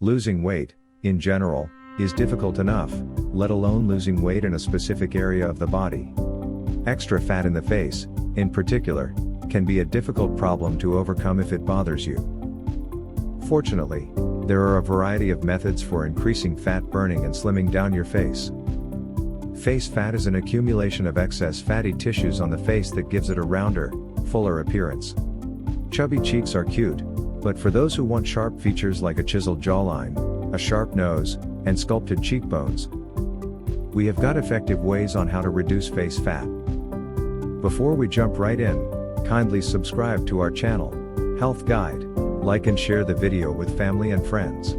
Losing weight, in general, is difficult enough, let alone losing weight in a specific area of the body. Extra fat in the face, in particular, can be a difficult problem to overcome if it bothers you. Fortunately, there are a variety of methods for increasing fat burning and slimming down your face. Face fat is an accumulation of excess fatty tissues on the face that gives it a rounder, fuller appearance. Chubby cheeks are cute, but for those who want sharp features like a chiseled jawline, a sharp nose, and sculpted cheekbones, we have got effective ways on how to reduce face fat. Before we jump right in, kindly subscribe to our channel, Health Guide, like and share the video with family and friends.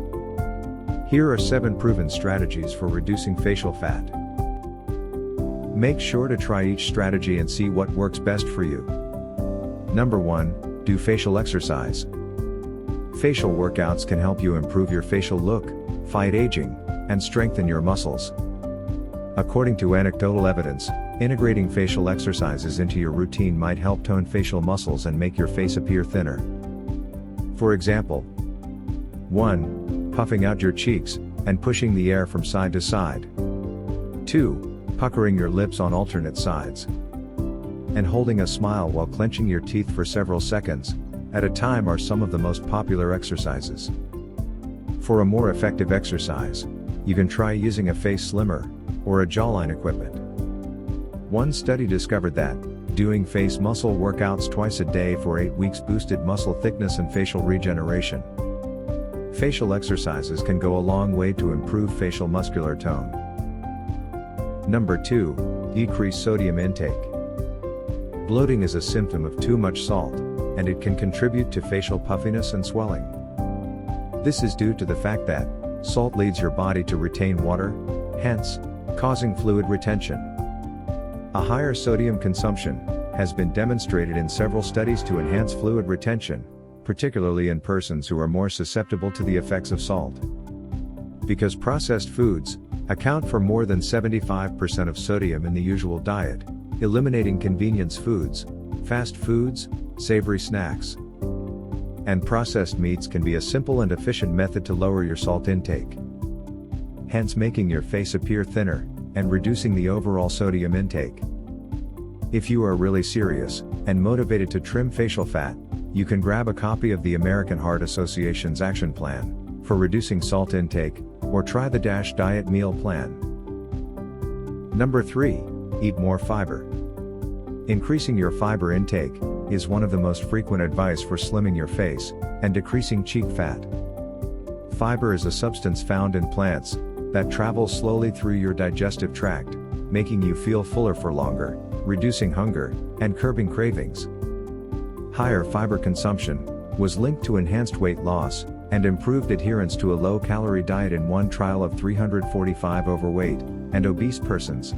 Here are 7 proven strategies for reducing facial fat. Make sure to try each strategy and see what works best for you. Number 1, do facial exercise. Facial workouts can help you improve your facial look, fight aging, and strengthen your muscles. According to anecdotal evidence, integrating facial exercises into your routine might help tone facial muscles and make your face appear thinner. For example, 1. Puffing out your cheeks, and pushing the air from side to side. 2. Puckering your lips on alternate sides. And holding a smile while clenching your teeth for several seconds at a time are some of the most popular exercises. For a more effective exercise, you can try using a face slimmer, or a jawline equipment. One study discovered that doing face muscle workouts twice a day for 8 weeks boosted muscle thickness and facial regeneration. Facial exercises can go a long way to improve facial muscular tone. Number 2, decrease sodium intake. Bloating is a symptom of too much salt, and it can contribute to facial puffiness and swelling. This is due to the fact that salt leads your body to retain water, hence, causing fluid retention. A higher sodium consumption has been demonstrated in several studies to enhance fluid retention, particularly in persons who are more susceptible to the effects of salt. Because processed foods account for more than 75% of sodium in the usual diet, eliminating convenience foods, fast foods, savory snacks, and processed meats can be a simple and efficient method to lower your salt intake, hence making your face appear thinner, and reducing the overall sodium intake. If you are really serious, and motivated to trim facial fat, you can grab a copy of the American Heart Association's Action Plan for reducing salt intake, or try the DASH Diet Meal Plan. Number 3, eat more fiber. Increasing your fiber intake is one of the most frequent advice for slimming your face and decreasing cheek fat. Fiber is a substance found in plants that travels slowly through your digestive tract, making you feel fuller for longer, reducing hunger, and curbing cravings. Higher fiber consumption was linked to enhanced weight loss and improved adherence to a low-calorie diet in one trial of 345 overweight and obese persons.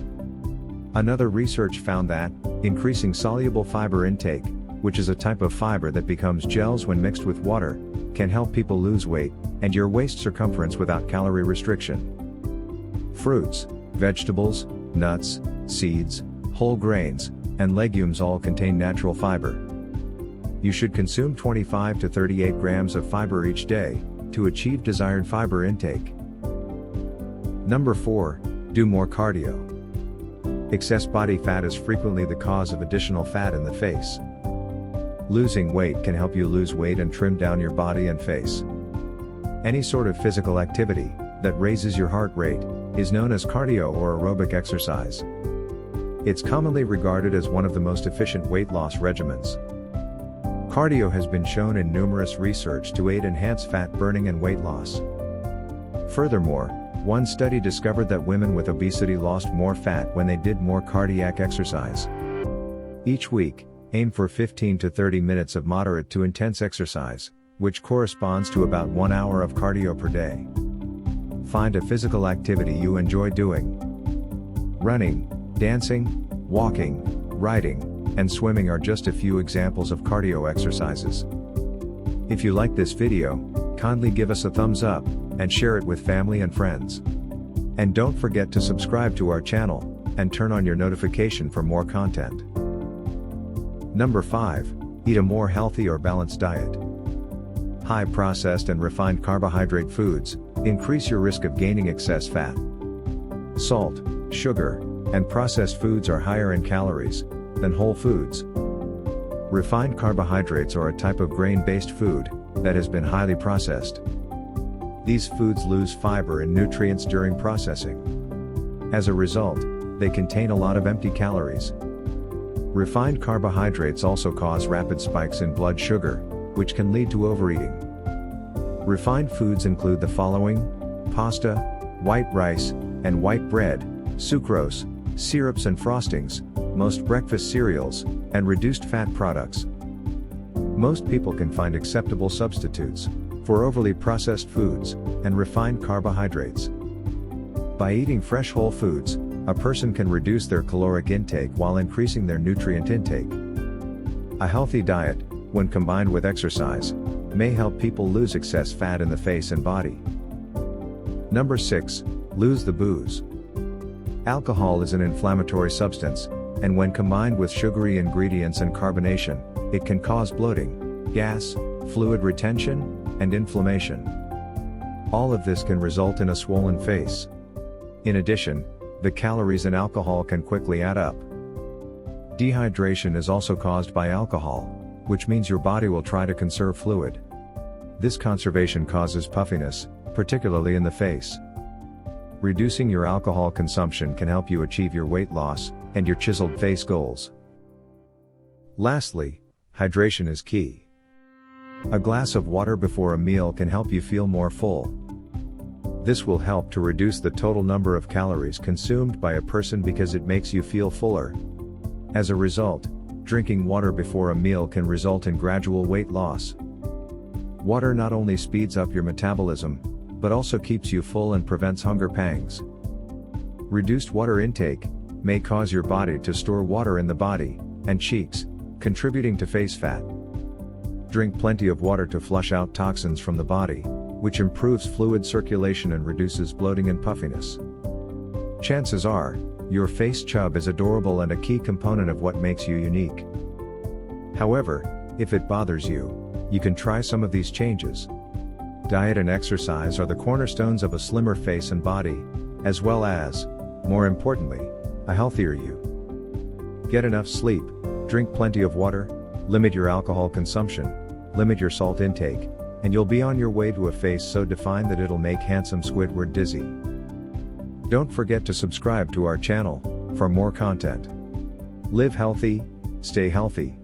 Another research found that increasing soluble fiber intake, which is a type of fiber that becomes gels when mixed with water, can help people lose weight and your waist circumference without calorie restriction. Fruits, vegetables, nuts, seeds, whole grains, and legumes all contain natural fiber. You should consume 25 to 38 grams of fiber each day to achieve desired fiber intake. Number 4, do more cardio. Excess body fat is frequently the cause of additional fat in the face. Losing weight can help you lose weight and trim down your body and face. Any sort of physical activity that raises your heart rate is known as cardio or aerobic exercise. It's commonly regarded as one of the most efficient weight loss regimens. Cardio has been shown in numerous research to aid enhance fat burning and weight loss. Furthermore, one study discovered that women with obesity lost more fat when they did more cardiac exercise. Each week, aim for 15 to 30 minutes of moderate to intense exercise, which corresponds to about 1 hour of cardio per day. Find a physical activity you enjoy doing. Running, dancing, walking, riding, and swimming are just a few examples of cardio exercises. If you like this video, kindly give us a thumbs up, and share it with family and friends. And don't forget to subscribe to our channel, and turn on your notification for more content. Number 5, eat a more healthy or balanced diet. High processed and refined carbohydrate foods increase your risk of gaining excess fat. Salt, sugar, and processed foods are higher in calories than whole foods. Refined carbohydrates are a type of grain-based food that has been highly processed. These foods lose fiber and nutrients during processing. As a result, they contain a lot of empty calories. Refined carbohydrates also cause rapid spikes in blood sugar, which can lead to overeating. Refined foods include the following: pasta, white rice, and white bread, sucrose, syrups and frostings, most breakfast cereals, and reduced fat products. Most people can find acceptable substitutes for overly processed foods and refined carbohydrates. By eating fresh whole foods, a person can reduce their caloric intake while increasing their nutrient intake. A healthy diet, when combined with exercise, may help people lose excess fat in the face and body. Number 6. Lose the booze. Alcohol is an inflammatory substance, and when combined with sugary ingredients and carbonation, it can cause bloating, gas, fluid retention, and inflammation. All of this can result in a swollen face. In addition, the calories in alcohol can quickly add up. Dehydration is also caused by alcohol, which means your body will try to conserve fluid. This conservation causes puffiness, particularly in the face. Reducing your alcohol consumption can help you achieve your weight loss and your chiseled face goals. Lastly, hydration is key. A glass of water before a meal can help you feel more full. This will help to reduce the total number of calories consumed by a person because it makes you feel fuller. As a result, drinking water before a meal can result in gradual weight loss. Water not only speeds up your metabolism, but also keeps you full and prevents hunger pangs. Reduced water intake may cause your body to store water in the body and cheeks, contributing to face fat. Drink plenty of water to flush out toxins from the body, which improves fluid circulation and reduces bloating and puffiness. Chances are, your face chub is adorable and a key component of what makes you unique. However, if it bothers you, you can try some of these changes. Diet and exercise are the cornerstones of a slimmer face and body, as well as, more importantly, a healthier you. Get enough sleep, drink plenty of water, limit your alcohol consumption, limit your salt intake, and you'll be on your way to a face so defined that it'll make handsome Squidward dizzy. Don't forget to subscribe to our channel for more content. Live healthy, stay healthy.